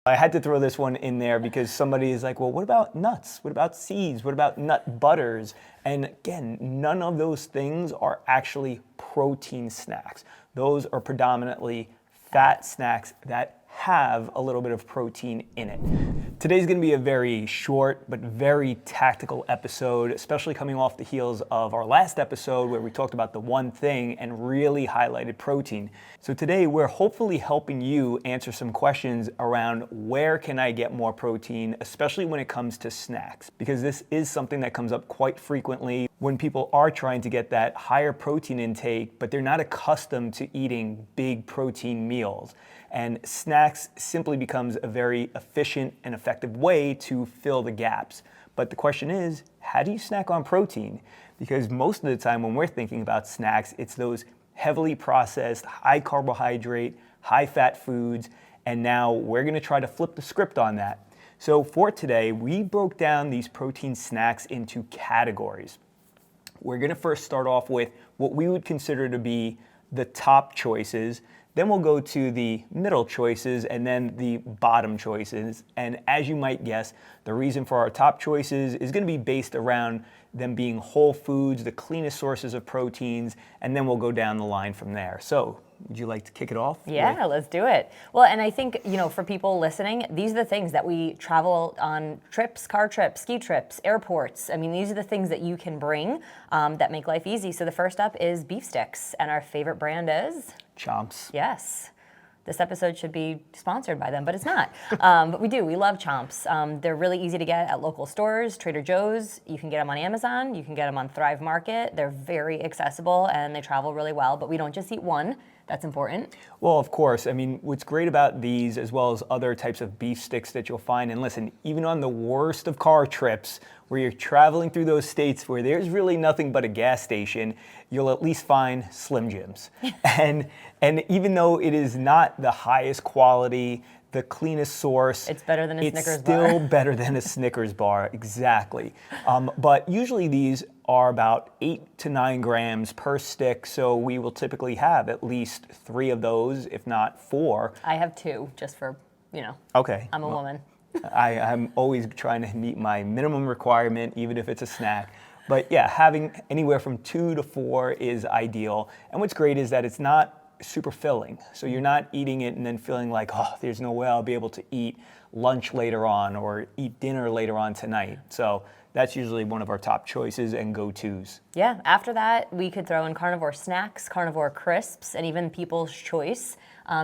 I had to throw this one in there because somebody is like, well, what about nuts? What about seeds? What about nut butters? And again, none of those things are actually protein snacks. Those are predominantly fat snacks that have a little bit of protein in it. Today's gonna be a very short but very tactical episode, especially coming off the heels of our last episode where we talked about the one thing and really highlighted protein. So today we're hopefully helping you answer some questions around where can I get more protein, especially when it comes to snacks, because this is something that comes up quite frequently when people are trying to get that higher protein intake, but they're not accustomed to eating big protein meals. And snacks simply becomes a very efficient and effective way to fill the gaps. But the question is, how do you snack on protein? Because most of the time when we're thinking about snacks, it's those heavily processed, high carbohydrate, high fat foods, and now we're gonna try to flip the script on that. So for today, we broke down these protein snacks into categories. We're gonna first start off with what we would consider to be the top choices. Then we'll go to the middle choices and then the bottom choices. And as you might guess, the reason for our top choices is going to be based around them being whole foods, the cleanest sources of proteins, and then we'll go down the line from there. So would you like to kick it off? Yeah, let's do it. Well, and I think, for people listening, these are the things that we travel on trips, car trips, ski trips, airports. I mean, these are the things that you can bring that make life easy. So the first up is beef sticks, and our favorite brand is? Chomps. Yes. This episode should be sponsored by them, but it's not. But we do. We love Chomps. They're really easy to get at local stores, Trader Joe's. You can get them on Amazon. You can get them on Thrive Market. They're very accessible, and they travel really well. But we don't just eat one. That's important. Well, of course. I mean, what's great about these, as well as other types of beef sticks that you'll find, and listen, even on the worst of car trips, where you're traveling through those states where there's really nothing but a gas station, you'll at least find Slim Jims. and even though it is not the highest quality, the cleanest source, it's better than a Snickers bar. It's still better than a Snickers bar, exactly. But usually these are about 8 to 9 grams per stick, so we will typically have at least 3 of those, if not 4. I have 2, just for, Okay. I'm a woman. I'm always trying to meet my minimum requirement, even if it's a snack. But yeah, having anywhere from 2 to 4 is ideal. And what's great is that it's not super filling. So you're not eating it and then feeling like, oh, there's no way I'll be able to eat lunch later on or eat dinner later on tonight. So that's usually one of our top choices and go-tos. Yeah, after that, we could throw in Carnivore snacks, Carnivore crisps, and even People's Choice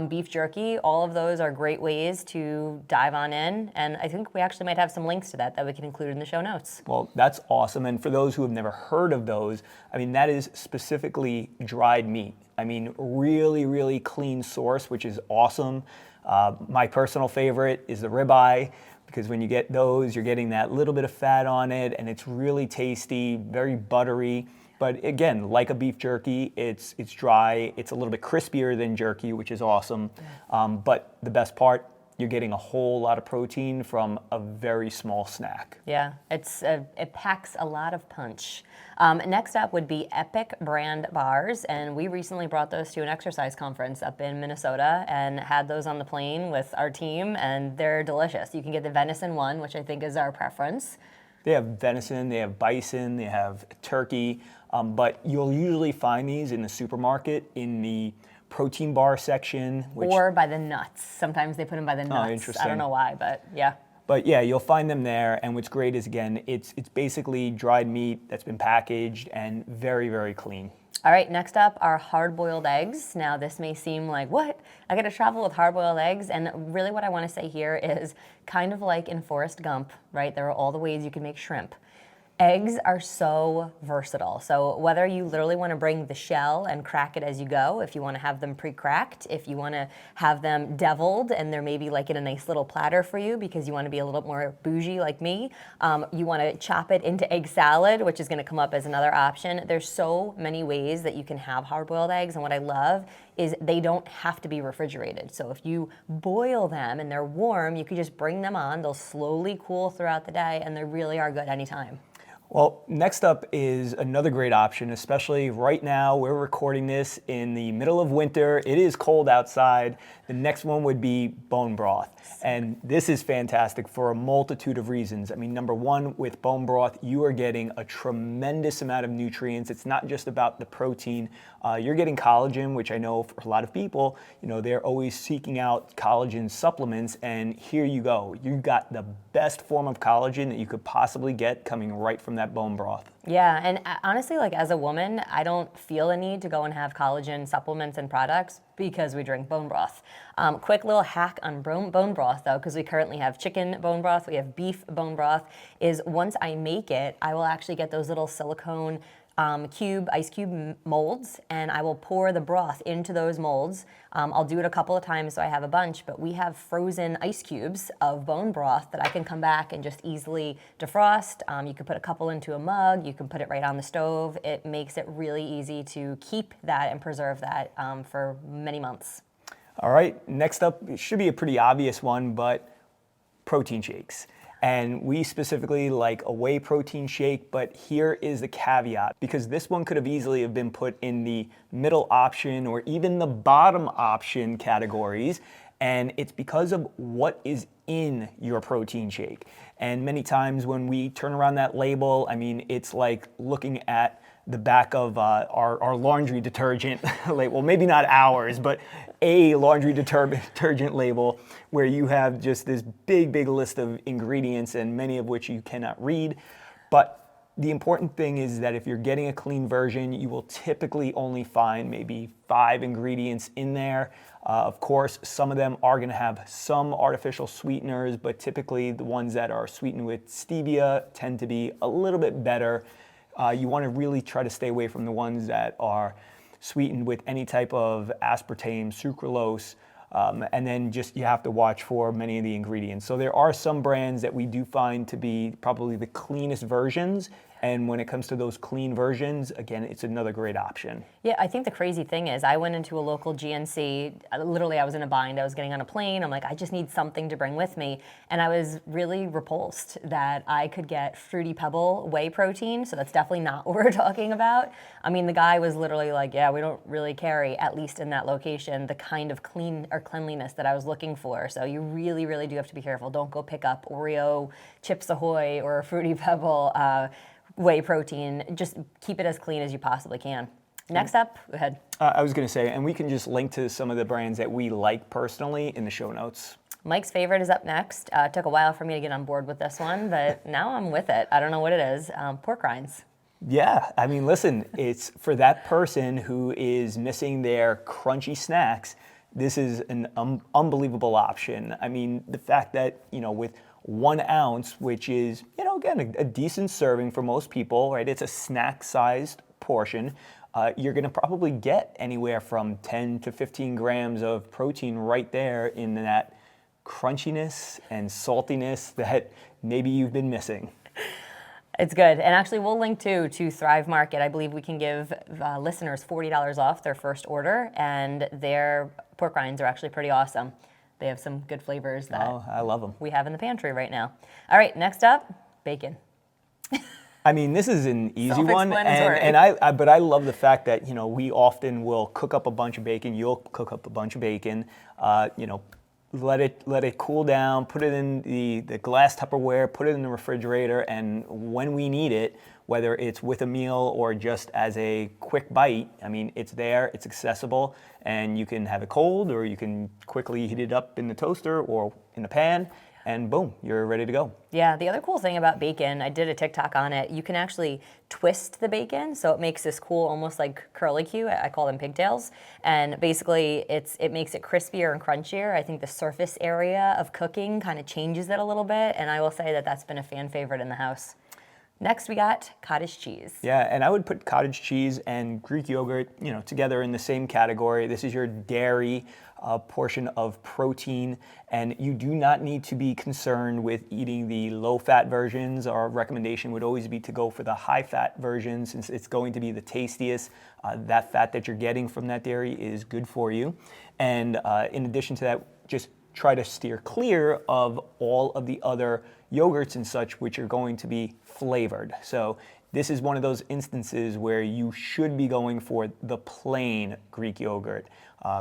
beef jerky. All of those are great ways to dive on in, and I think we actually might have some links to that we can include in the show notes. Well, that's awesome, and for those who have never heard of those, I mean, that is specifically dried meat. I mean, really, really clean source, which is awesome. My personal favorite is the ribeye, because when you get those, you're getting that little bit of fat on it, and it's really tasty, very buttery. But again, like a beef jerky, it's dry, it's a little bit crispier than jerky, which is awesome. But the best part, you're getting a whole lot of protein from a very small snack. Yeah, it packs a lot of punch. Next up would be Epic brand bars, and we recently brought those to an exercise conference up in Minnesota and had those on the plane with our team, and they're delicious. You can get the venison one, which I think is our preference. They have venison, they have bison, they have turkey, but you'll usually find these in the supermarket in the protein bar section. Or by the nuts. Sometimes they put them by the nuts. Oh, interesting. I don't know why, but yeah. But yeah, you'll find them there, and what's great is, again, it's basically dried meat that's been packaged and very, very clean. All right, next up are hard-boiled eggs. Now, this may seem like, what? I got to travel with hard-boiled eggs? And really what I want to say here is kind of like in Forrest Gump, right? There are all the ways you can make shrimp. Eggs are so versatile. So whether you literally want to bring the shell and crack it as you go, if you want to have them pre-cracked, if you want to have them deviled and they're maybe like in a nice little platter for you because you want to be a little more bougie like me, you want to chop it into egg salad, which is going to come up as another option. There's so many ways that you can have hard-boiled eggs, and what I love is they don't have to be refrigerated. So if you boil them and they're warm, you can just bring them on. They'll slowly cool throughout the day, and they really are good anytime. Well, next up is another great option, especially right now. We're recording this in the middle of winter. It is cold outside. The next one would be bone broth. And this is fantastic for a multitude of reasons. I mean, number one, with bone broth, you are getting a tremendous amount of nutrients. It's not just about the protein. You're getting collagen, which I know for a lot of people, they're always seeking out collagen supplements. And here you go. You got the best form of collagen that you could possibly get coming right from that bone broth. Yeah, and honestly, like as a woman, I don't feel a need to go and have collagen supplements and products because we drink bone broth. Quick little hack on bone broth though, because we currently have chicken bone broth, we have beef bone broth, is once I make it, I will actually get those little silicone ice cube molds, and I will pour the broth into those molds. I'll do it a couple of times so I have a bunch, but we have frozen ice cubes of bone broth that I can come back and just easily defrost. You can put a couple into a mug, you can put it right on the stove. It makes it really easy to keep that and preserve that for many months. All right, next up, it should be a pretty obvious one, but protein shakes. And we specifically like a whey protein shake, but here is the caveat, because this one could have easily have been put in the middle option or even the bottom option categories, and it's because of what is in your protein shake. And many times when we turn around that label, I mean, it's like looking at the back of our laundry detergent label, maybe not ours, but a laundry detergent label where you have just this big list of ingredients and many of which you cannot read. But the important thing is that if you're getting a clean version, you will typically only find maybe 5 ingredients in there. Of course, some of them are going to have some artificial sweeteners, but typically the ones that are sweetened with stevia tend to be a little bit better. You want to really try to stay away from the ones that are sweetened with any type of aspartame, sucralose, and then just you have to watch for many of the ingredients. So there are some brands that we do find to be probably the cleanest versions, and when it comes to those clean versions, again, it's another great option. Yeah, I think the crazy thing is I went into a local GNC, literally I was in a bind, I was getting on a plane, I'm like, I just need something to bring with me, and I was really repulsed that I could get Fruity Pebble whey protein, so that's definitely not what we're talking about. I mean, the guy was literally like, yeah, we don't really carry, at least in that location, the kind of cleanliness that I was looking for, so you really do have to be careful. Don't go pick up Oreo, Chips Ahoy, or Fruity Pebble whey protein. Just keep it as clean as you possibly can. Next up, go ahead. I was going to say, and we can just link to some of the brands that we like personally in the show notes. Mike's favorite is up next. It took a while for me to get on board with this one, but now I'm with it. I don't know what it is. Pork rinds. Yeah, I mean, listen, it's for that person who is missing their crunchy snacks, this is an unbelievable option. I mean, the fact that, with 1 ounce, which is, again, a decent serving for most people, right? It's a snack-sized portion. You're going to probably get anywhere from 10 to 15 grams of protein right there in that crunchiness and saltiness that maybe you've been missing. It's good. And actually, we'll link to Thrive Market. I believe we can give listeners $40 off their first order, and their pork rinds are actually pretty awesome. They have some good flavors that I love them. We have in the pantry right now. All right, next up, bacon. I mean, this is an easy one, but I love the fact that we often will cook up a bunch of bacon. You'll cook up a bunch of bacon. Let it cool down. Put it in the glass Tupperware. Put it in the refrigerator, and when we need it, whether it's with a meal or just as a quick bite, I mean, it's there. It's accessible, and you can have it cold, or you can quickly heat it up in the toaster or in the pan. And boom, you're ready to go. Yeah, the other cool thing about bacon, I did a TikTok on it, you can actually twist the bacon, so it makes this cool, almost like curlicue, I call them pigtails, and basically it makes it crispier and crunchier. I think the surface area of cooking kind of changes it a little bit, and I will say that that's been a fan favorite in the house. Next, we got cottage cheese. Yeah, and I would put cottage cheese and Greek yogurt, together in the same category. This is your dairy portion of protein, and you do not need to be concerned with eating the low-fat versions. Our recommendation would always be to go for the high-fat version, since it's going to be the tastiest. That fat that you're getting from that dairy is good for you. And in addition to that, just try to steer clear of all of the other yogurts and such which are going to be flavored. So this is one of those instances where you should be going for the plain Greek yogurt.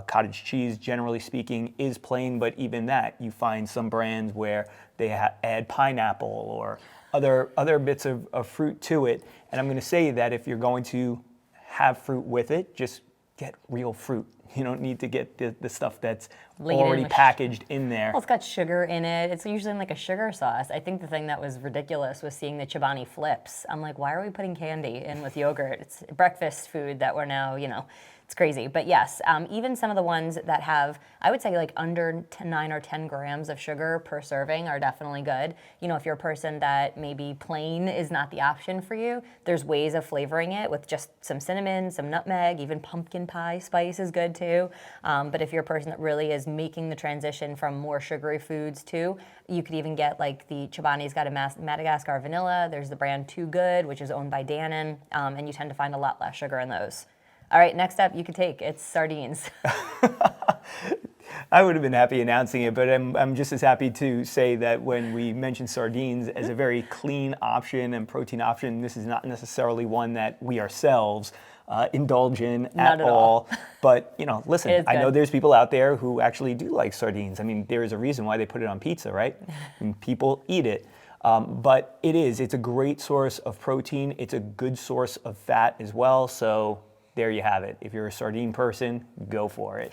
Cottage cheese, generally speaking, is plain, but even that, you find some brands where they add pineapple or other bits of fruit to it. And I'm going to say that if you're going to have fruit with it, just get real fruit. You don't need to get the stuff that's already packaged in there. Well, it's got sugar in it. It's usually in like a sugar sauce. I think the thing that was ridiculous was seeing the Chobani flips. I'm like, why are we putting candy in with yogurt? It's breakfast food that we're now, it's crazy. But yes, even some of the ones that have, I would say like under 9 or 10 grams of sugar per serving are definitely good. If you're a person that maybe plain is not the option for you, there's ways of flavoring it with just some cinnamon, some nutmeg, even pumpkin pie spice is good too. But if you're a person that really is making the transition from more sugary foods too, you could even get like the Chobani's got a Madagascar vanilla. There's the brand Too Good, which is owned by Dannon, and you tend to find a lot less sugar in those. All right, next up you could take, it's sardines. I would have been happy announcing it, but I'm just as happy to say that when we mentioned sardines as a very clean option and protein option, this is not necessarily one that we ourselves indulge in at all. But, listen, I know there's people out there who actually do like sardines. I mean, there is a reason why they put it on pizza, right? And people eat it. But it's a great source of protein. It's a good source of fat as well. So there you have it. If you're a sardine person, go for it.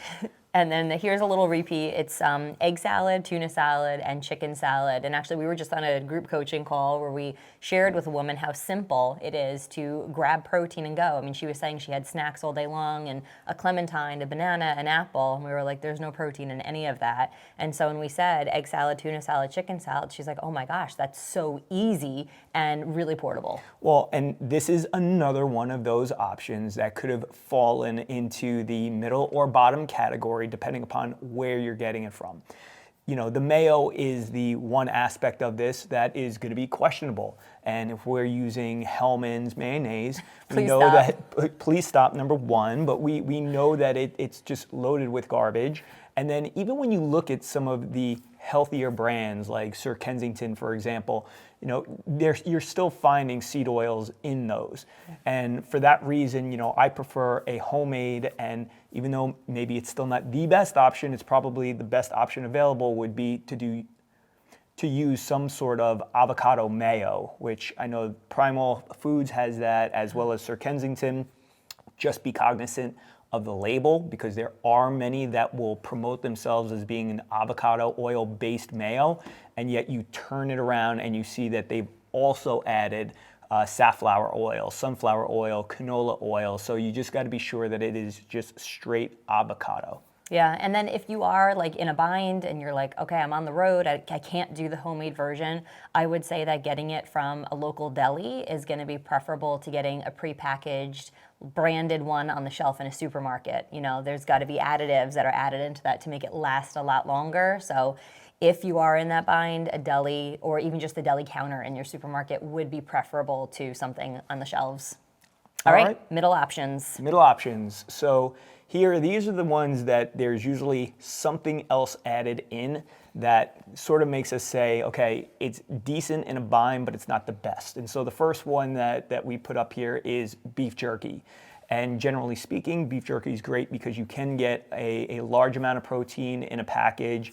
And then here's a little repeat. It's egg salad, tuna salad, and chicken salad. And actually, we were just on a group coaching call where we shared with a woman how simple it is to grab protein and go. I mean, she was saying she had snacks all day long and a clementine, a banana, an apple. And we were like, there's no protein in any of that. And so when we said egg salad, tuna salad, chicken salad, she's like, oh my gosh, that's so easy and really portable. Well, and this is another one of those options that could have fallen into the middle or bottom category depending upon where you're getting it from. The mayo is the one aspect of this that is going to be questionable. And if we're using Hellmann's mayonnaise, please stop, number one, but we know that it's just loaded with garbage. And then even when you look at some of the healthier brands like Sir Kensington, for example, you're still finding seed oils in those. And for that reason, I prefer a homemade, and even though maybe it's still not the best option, it's probably the best option available would be to use some sort of avocado mayo, which I know Primal Foods has that, as well as Sir Kensington. Just be cognizant of the label, because there are many that will promote themselves as being an avocado oil based mayo, and yet you turn it around and you see that they've also added safflower oil, sunflower oil, canola oil. So you just got to be sure that it is just straight avocado. Yeah, and then if you are like in a bind and you're like, okay, I'm on the road, I can't do the homemade version, I would say that getting it from a local deli is going to be preferable to getting a prepackaged branded one on the shelf in a supermarket. There's got to be additives that are added into that to make it last a lot longer. So if you are in that bind, a deli or even just the deli counter in your supermarket would be preferable to something on the shelves. All right, middle options. Middle options. So here, these are the ones that there's usually something else added in that sort of makes us say, okay, it's decent in a bind, but it's not the best. And so the first one that we put up here is beef jerky. And generally speaking, beef jerky is great because you can get a large amount of protein in a package,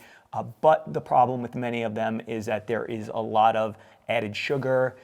but the problem with many of them is that there is a lot of added sugar,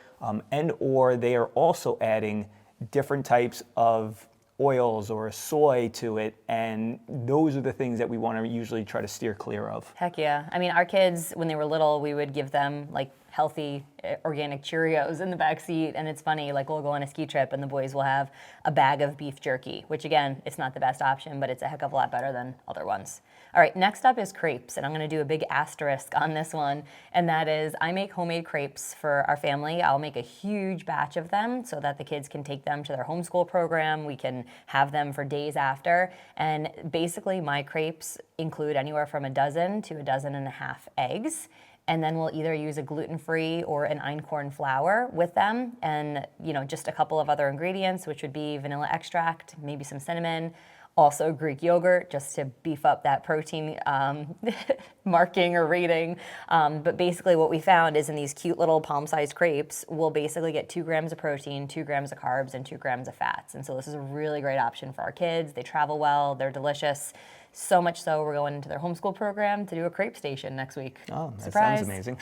and or they are also adding different types of oils or soy to it, and those are the things that we want to usually try to steer clear of. Heck yeah. I mean, our kids, when they were little, we would give them like healthy organic Cheerios in the back seat, and it's funny, like we'll go on a ski trip and the boys will have a bag of beef jerky, which again, it's not the best option, but it's a heck of a lot better than other ones. All right, next up is crepes, and I'm going to do a big asterisk on this one, and that is I make homemade crepes for our family. I'll make a huge batch of them so that the kids can take them to their homeschool program. We can have them for days after, and basically my crepes include anywhere from a dozen to a dozen and a half eggs. And then we'll either use a gluten-free or an einkorn flour with them, and just a couple of other ingredients, which would be vanilla extract, maybe some cinnamon. Also Greek yogurt, just to beef up that protein marking or rating. But basically what we found is in these cute little palm-sized crepes, we'll basically get 2 grams of protein, 2 grams of carbs, and 2 grams of fats. And so this is a really great option for our kids. They travel well, they're delicious. So much so, we're going into their homeschool program to do a crepe station next week. Oh, that Surprise. sounds amazing.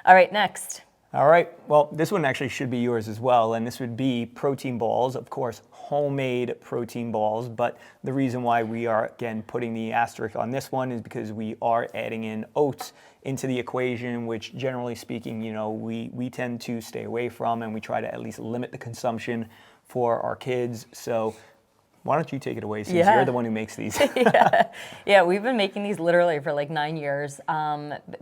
All right, next. All right, well, this one actually should be yours as well, and this would be protein balls, of course, homemade protein balls, but the reason why we are, again, putting the asterisk on this one is because we are adding in oats into the equation, which generally speaking, you know, we tend to stay away from, and we try to at least limit the consumption for our kids. So why don't you take it away, since you're the one who makes these? Yeah, we've been making these literally for like 9 years.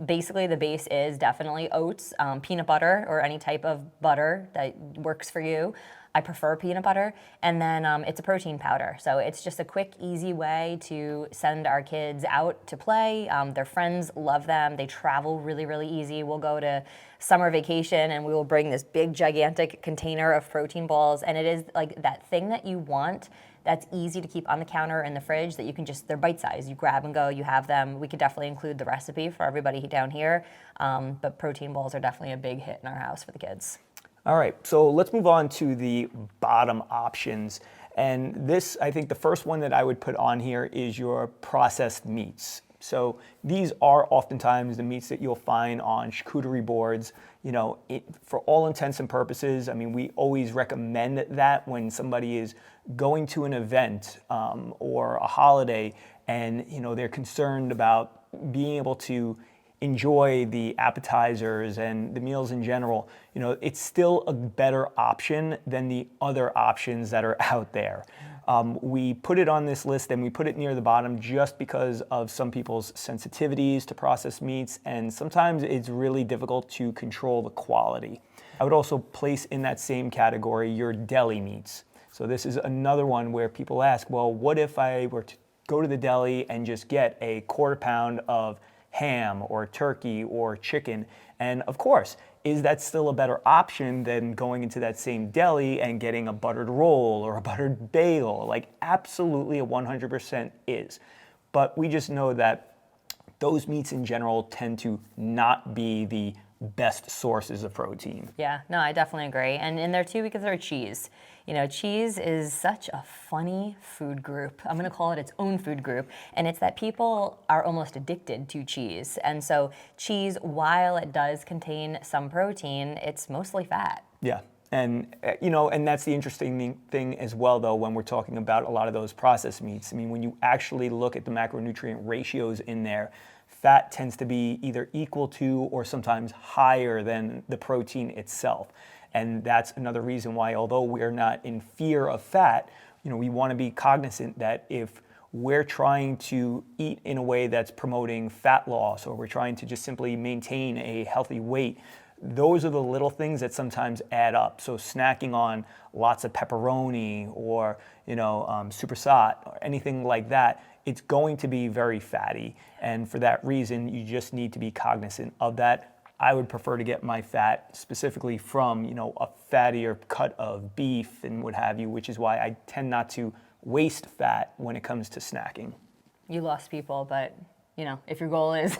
Basically, the base is definitely oats, peanut butter, or any type of butter that works for you. I prefer peanut butter, and then it's a protein powder. So it's just a quick, easy way to send our kids out to play. Their friends love them. They travel really, really easy. We'll go to summer vacation and we will bring this big, gigantic container of protein balls, and it is like that thing that you want that's easy to keep on the counter in the fridge that you can just, they're bite size. You grab and go, you have them. We could definitely include the recipe for everybody down here, but protein balls are definitely a big hit in our house for the kids. All right, so let's move on to the bottom options. And this, I think the first one that I would put on here is your processed meats. So these are oftentimes the meats that you'll find on charcuterie boards. You know, for all intents and purposes, I mean, we always recommend that when somebody is going to an event or a holiday, and you know they're concerned about being able to enjoy the appetizers and the meals in general, you know, it's still a better option than the other options that are out there. We put it on this list and we put it near the bottom just because of some people's sensitivities to processed meats, and sometimes it's really difficult to control the quality. I would also place in that same category your deli meats. So this is another one where people ask, well, what if I were to go to the deli and just get a 1/4 pound of ham or turkey or chicken? And of course, is that still a better option than going into that same deli and getting a buttered roll or a buttered bagel? Like, absolutely, 100% is. But we just know that those meats in general tend to not be the best sources of protein. Yeah, no, I definitely agree. And in there too, because they're cheese. You know, cheese is such a funny food group. I'm gonna call it its own food group. And it's that people are almost addicted to cheese. And so cheese, while it does contain some protein, it's mostly fat. Yeah. And, you know, and that's the interesting thing as well, though, when we're talking about a lot of those processed meats. I mean, when you actually look at the macronutrient ratios in there, fat tends to be either equal to or sometimes higher than the protein itself. And that's another reason why, although we're not in fear of fat, you know, we want to be cognizant that if we're trying to eat in a way that's promoting fat loss, or we're trying to just simply maintain a healthy weight, those are the little things that sometimes add up. So snacking on lots of pepperoni or, you know, supersat or anything like that, it's going to be very fatty. And for that reason, you just need to be cognizant of that. I would prefer to get my fat specifically from, you know, a fattier cut of beef and what have you, which is why I tend not to waste fat when it comes to snacking. You lost people, but you know, if your goal is,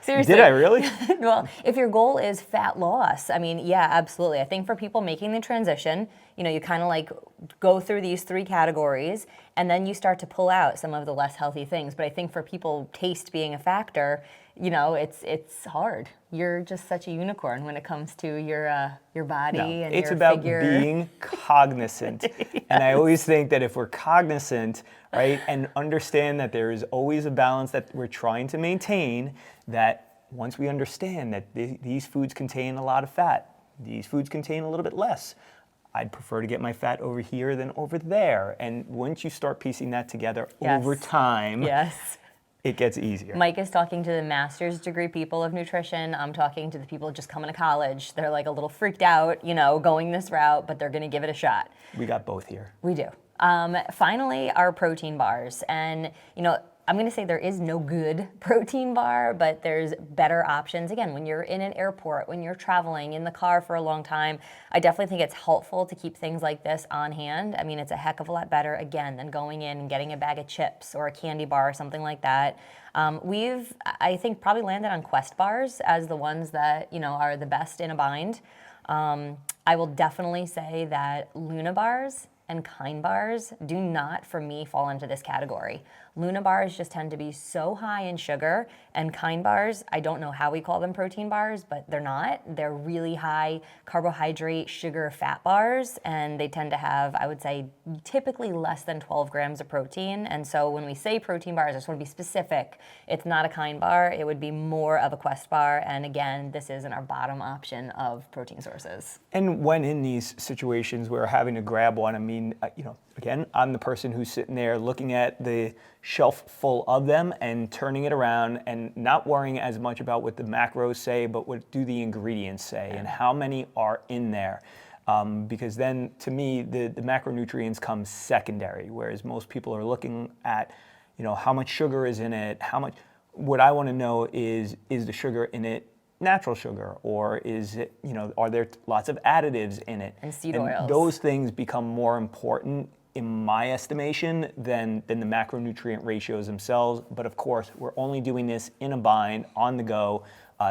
seriously. Did I really? Well, if your goal is fat loss, I mean, yeah, absolutely. I think for people making the transition, you know, you kind of like go through these 3 categories and then you start to pull out some of the less healthy things. But I think for people, taste being a factor, you know, it's hard. You're just such a unicorn when it comes to your body and it's your about figure. being cognizant. Yes. And I always think that if we're cognizant, right, and understand that there is always a balance that we're trying to maintain, that once we understand that these foods contain a lot of fat, these foods contain a little bit less, I'd prefer to get my fat over here than over there. And once you start piecing that together over time, it gets easier. Mike is talking to the master's degree people of nutrition. I'm talking to the people just coming to college. They're like a little freaked out, you know, going this route, but they're going to give it a shot. We got both here. We do. Finally, our protein bars. And, you know, I'm going to say there is no good protein bar, but there's better options. Again, when you're in an airport, when you're traveling in the car for a long time, I definitely think it's helpful to keep things like this on hand. I mean, it's a heck of a lot better, again, than going in and getting a bag of chips or a candy bar or something like that. We've, I think, probably landed on Quest bars as the ones that, are the best in a bind. I will definitely say that Luna bars and Kind bars do not, for me, fall into this category. Luna bars just tend to be so high in sugar, and Kind bars, I don't know how we call them protein bars, but they're not. They're really high carbohydrate, sugar, fat bars, and they tend to have, I would say, typically less than 12 grams of protein. And so when we say protein bars, I just want to be specific. It's not a Kind bar. It would be more of a Quest bar. And again, this isn't our bottom option of protein sources. And when in these situations where having to grab one, I mean, again, I'm the person who's sitting there looking at the shelf full of them and turning it around and not worrying as much about what the macros say, but what do the ingredients say and how many are in there. Because then, to me, the macronutrients come secondary, whereas most people are looking at, how much sugar is in it, what I want to know is the sugar in it natural sugar, or is it, are there lots of additives in it? And seed oils. Those things become more important in my estimation than the macronutrient ratios themselves. But of course, we're only doing this in a bind, on the go.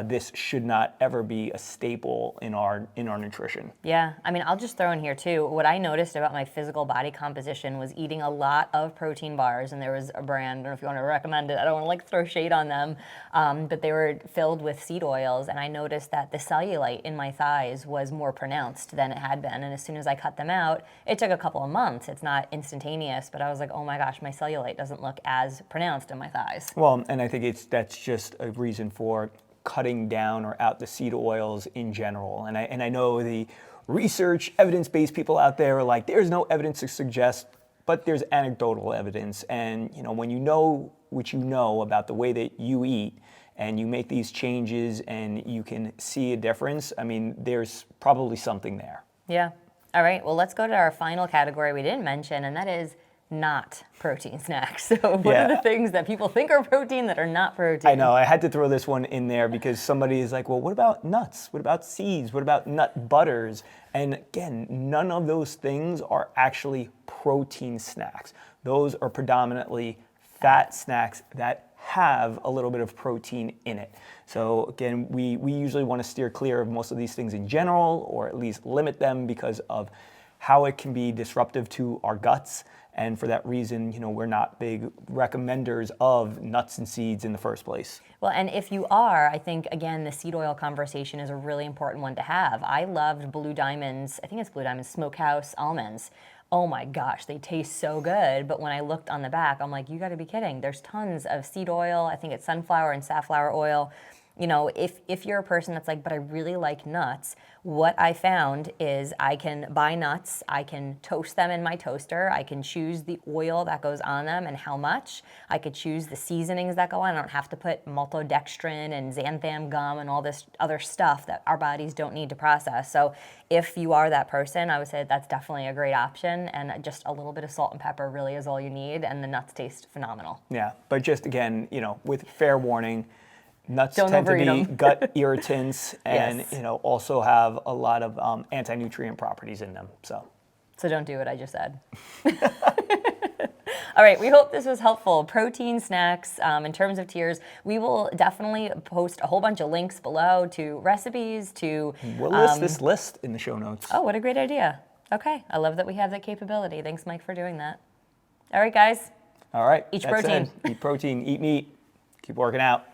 This should not ever be a staple in our nutrition. Yeah, I mean, I'll just throw in here too, what I noticed about my physical body composition was eating a lot of protein bars, and there was a brand, I don't know if you want to recommend it, I don't want to throw shade on them, but they were filled with seed oils, and I noticed that the cellulite in my thighs was more pronounced than it had been, and as soon as I cut them out, it took a couple of months. It's not instantaneous, but I was like, oh my gosh, my cellulite doesn't look as pronounced in my thighs. Well, and I think that's just a reason for cutting down or out the seed oils in general. And I know the research, evidence-based people out there are like, there's no evidence to suggest, but there's anecdotal evidence. And when you know what you know about the way that you eat, and you make these changes and you can see a difference, I mean, there's probably something there. Yeah. All right, well, let's go to our final category we didn't mention, and that is not protein snacks. So what are the things that people think are protein that are not protein? I know, I had to throw this one in there because somebody is like, well, what about nuts? What about seeds? What about nut butters? And again, none of those things are actually protein snacks. Those are predominantly fat snacks that have a little bit of protein in it. So again, we usually want to steer clear of most of these things in general, or at least limit them because of how it can be disruptive to our guts. And for that reason, we're not big recommenders of nuts and seeds in the first place. Well, and if you are, I think, again, the seed oil conversation is a really important one to have. I loved Blue Diamond's, I think it's Blue Diamond's Smokehouse almonds. Oh my gosh, they taste so good. But when I looked on the back, I'm like, you gotta be kidding. There's tons of seed oil. I think it's sunflower and safflower oil. If you're a person that's like, but I really like nuts, what I found is I can buy nuts, I can toast them in my toaster, I can choose the oil that goes on them and how much, I could choose the seasonings that go on. I don't have to put maltodextrin and xanthan gum and all this other stuff that our bodies don't need to process. So if you are that person, I would say that's definitely a great option, and just a little bit of salt and pepper really is all you need, and the nuts taste phenomenal. Yeah, but just again, with fair warning, nuts Don't tend to overeat be 'em. gut irritants and Yes. also have a lot of anti-nutrient properties in them. So don't do what I just said. All right, we hope this was helpful. Protein snacks, in terms of tiers, we will definitely post a whole bunch of links below to recipes, to... we'll list this list in the show notes. Oh, what a great idea. Okay, I love that we have that capability. Thanks, Mike, for doing that. All right, guys. All right. Eat that's protein. it. Eat protein, eat meat, keep working out.